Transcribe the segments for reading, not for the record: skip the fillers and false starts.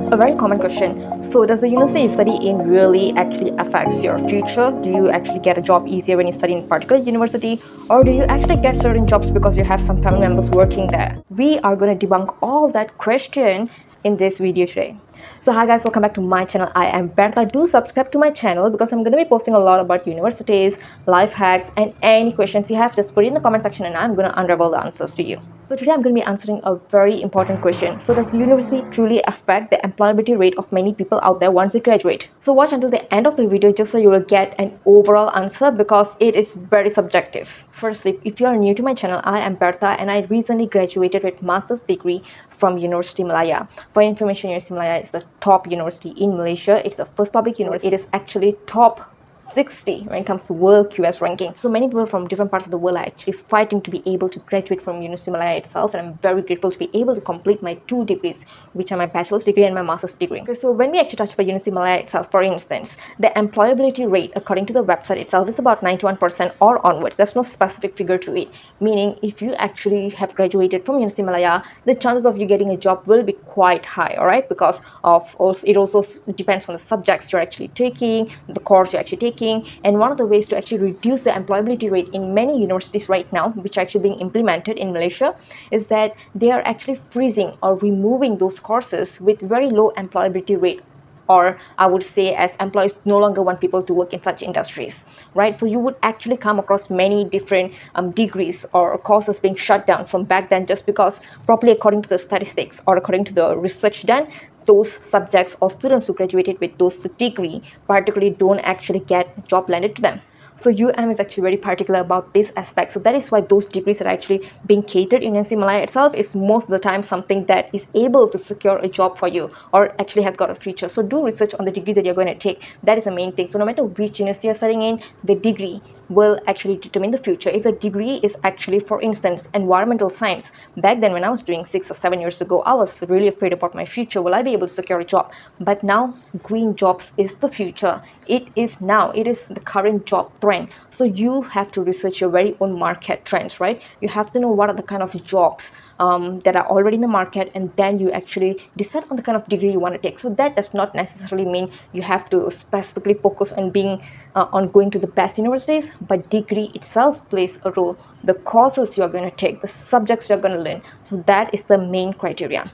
A very common question. So, does the university you study in really actually affects your future? Do you actually get a job easier when you study in a particular university, or do you actually get certain jobs because you have some family members working there? We are going to debunk all that question in this video today. So hi guys, welcome back to my channel. I am Bertha. Do subscribe to my channel because I'm going to be posting a lot about universities, life hacks, and any questions you have, just put it in the comment section and I'm going to unravel the answers to you. So today I'm going to be answering a very important question. So does university truly affect the employability rate of many people out there once they graduate? So watch until the end of the video just so you will get an overall answer because it is very subjective. Firstly, if you are new to my channel, I am Bertha and I recently graduated with master's degree from Universiti Malaya. For information, Universiti Malaya is the top university in Malaysia. It's the first public university. It is actually top 60 when it comes to world QS ranking. So many people from different parts of the world are actually fighting to be able to graduate from Universiti Malaya itself, and I'm very grateful to be able to complete my two degrees, which are my bachelor's degree and my master's degree. Okay, so when we actually touch about Universiti Malaya itself, for instance, the employability rate according to the website itself is about 91% or onwards. There's no specific figure to it, meaning if you actually have graduated from Universiti Malaya, the chances of you getting a job will be quite high, all right, because of it also depends on the subjects you're actually taking, the course you're actually taking. And one of the ways to actually reduce the employability rate in many universities right now, which are actually being implemented in Malaysia, is that they are actually freezing or removing those courses with very low employability rate, or I would say as employers no longer want people to work in such industries, right? So you would actually come across many different degrees or courses being shut down from back then just because probably according to the statistics or according to the research done, those subjects or students who graduated with those degree particularly don't actually get job landed to them. So UM is actually very particular about this aspect. So that is why those degrees that are actually being catered in Universiti Malaya itself is most of the time something that is able to secure a job for you or actually has got a future. So do research on the degree that you're going to take. That is the main thing. So no matter which university you're studying in, the degree will actually determine the future. If the degree is actually, for instance, environmental science, back then when I was doing 6 or 7 years ago, I was really afraid about my future. Will I be able to secure a job? But now green jobs is the future. It is now. It is the current job trend. So you have to research your very own market trends, right? You have to know what are the kind of jobs that are already in the market, and then you actually decide on the kind of degree you want to take. So that does not necessarily mean you have to specifically focus on being on going to the best universities, but degree itself plays a role. The courses you're going to take, the subjects you're going to learn, so that is the main criteria.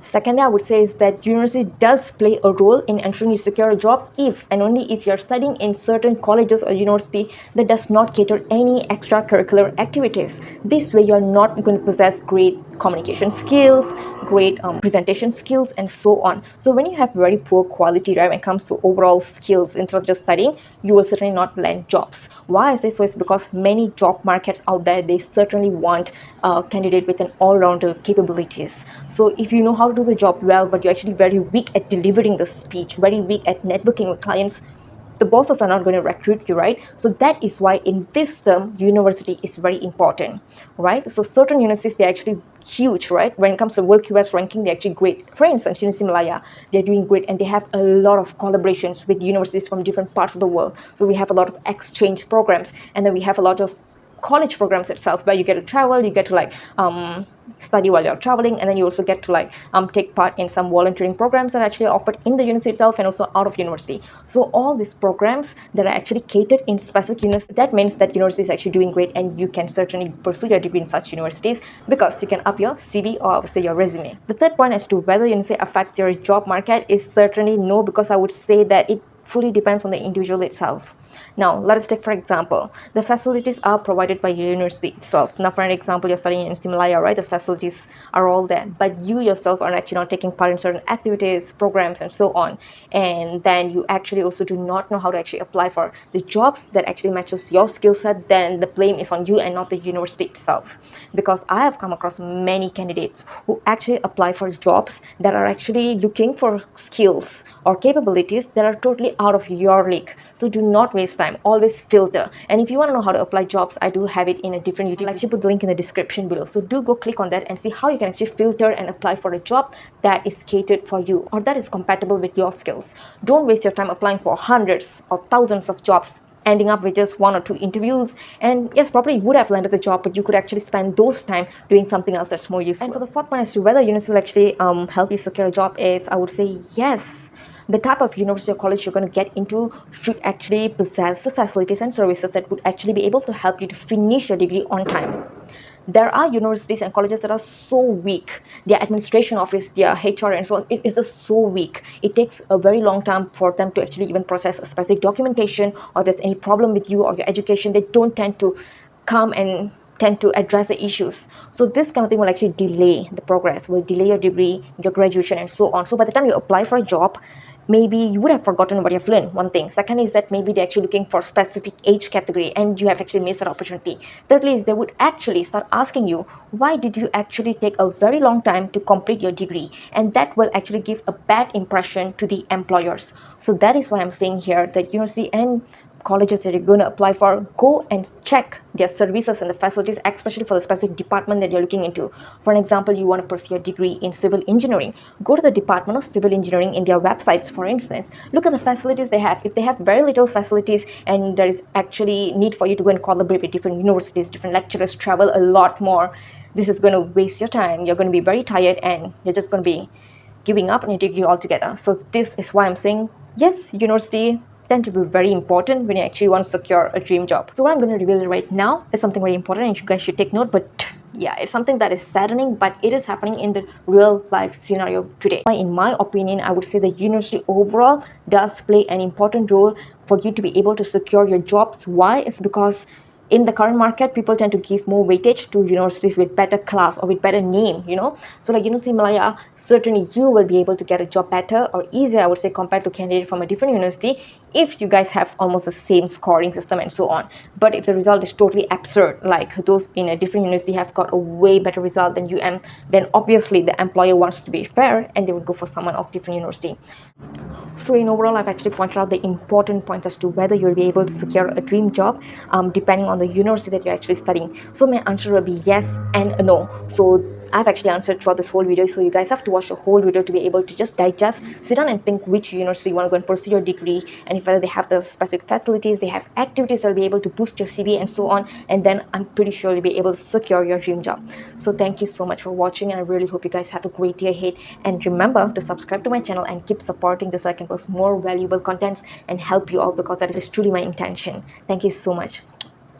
Secondly, I would say is that university does play a role in ensuring you secure a job if and only if you're studying in certain colleges or university that does not cater any extracurricular activities. This way, you're not going to possess great communication skills, great presentation skills, and so on. So when you have very poor quality, right, when it comes to overall skills instead of just studying, you will certainly not land jobs. Why I say so is because many job markets out there, they certainly want a candidate with an all-rounder capabilities. So if you know how to do the job well, but you're actually very weak at delivering the speech, very weak at networking with clients, the bosses are not going to recruit you, right? So that is why in this term, university is very important, right? So certain universities, they're actually huge, right? When it comes to world QS ranking, they're actually great. For instance, Universiti Malaya, they're doing great and they have a lot of collaborations with universities from different parts of the world. So we have a lot of exchange programs, and then we have a lot of college programs itself where you get to travel, you get to study while you're traveling, and then you also get to take part in some volunteering programs that are actually offered in the university itself and also out of university. So all these programs that are actually catered in specific universities, that means that university is actually doing great and you can certainly pursue your degree in such universities because you can up your CV or I would say your resume. The third point as to whether university affects your job market is certainly no, because I would say that it fully depends on the individual itself. Now, let us take for example, the facilities are provided by your university itself. Now, for an example, you're studying in Himalaya, right? The facilities are all there, but you yourself are actually not taking part in certain activities, programs, and so on. And then you actually also do not know how to actually apply for the jobs that actually matches your skill set. Then the blame is on you and not the university itself. Because I have come across many candidates who actually apply for jobs that are actually looking for skills or capabilities that are totally out of your league. So do not waste time, always filter. And if you want to know how to apply jobs, I do have it in a different YouTube. I'll actually put the link in the description below. So do go click on that and see how you can actually filter and apply for a job that is catered for you or that is compatible with your skills. Don't waste your time applying for hundreds or thousands of jobs ending up with just 1 or 2 interviews, and yes, probably you would have landed the job, but you could actually spend those time doing something else that's more useful. And for the fourth one as to whether university will actually help you secure a job is, I would say yes. The type of university or college you're going to get into should actually possess the facilities and services that would actually be able to help you to finish your degree on time. There are universities and colleges that are so weak. Their administration office, their HR and so on, it is just so weak. It takes a very long time for them to actually even process a specific documentation, or there's any problem with you or your education. They don't tend to come and tend to address the issues. So this kind of thing will actually delay the progress, will delay your degree, your graduation and so on. So by the time you apply for a job, maybe you would have forgotten what you've learned. One thing. Second is that maybe they're actually looking for specific age category and you have actually missed that opportunity. Thirdly is they would actually start asking you, why did you actually take a very long time to complete your degree? And that will actually give a bad impression to the employers. So that is why I'm saying here that university and colleges that you're going to apply for, go and check their services and the facilities, especially for the specific department that you're looking into. For an example, you want to pursue a degree in civil engineering, go to the Department of Civil Engineering in their websites, for instance. Look at the facilities they have. If they have very little facilities and there is actually need for you to go and collaborate with different universities, different lecturers, travel a lot more, this is going to waste your time. You're going to be very tired and you're just going to be giving up on your degree altogether. So this is why I'm saying yes, university tend to be very important when you actually want to secure a dream job. So what I'm going to reveal right now is something very important and you guys should take note, but yeah, it's something that is saddening, but it is happening in the real life scenario today. In my opinion, I would say the university overall does play an important role for you to be able to secure your jobs. Why? It's because in the current market, people tend to give more weightage to universities with better class or with better name, So like University Malaya, certainly you will be able to get a job better or easier, I would say, compared to candidate from a different university if you guys have almost the same scoring system and so on. But if the result is totally absurd, like those in a different university have got a way better result than then obviously the employer wants to be fair and they would go for someone of different university. So in overall, I've actually pointed out the important points as to whether you'll be able to secure a dream job depending on the university that you're actually studying. So my answer will be yes and no. So I've actually answered throughout this whole video, so you guys have to watch the whole video to be able to just digest, sit down and think which university you want to go and pursue your degree, and if whether they have the specific facilities, they have activities that will be able to boost your CV and so on, and then I'm pretty sure you'll be able to secure your dream job. So thank you so much for watching, and I really hope you guys have a great day ahead, and remember to subscribe to my channel and keep supporting this so I can post more valuable contents and help you all, because that is truly my intention. Thank you so much.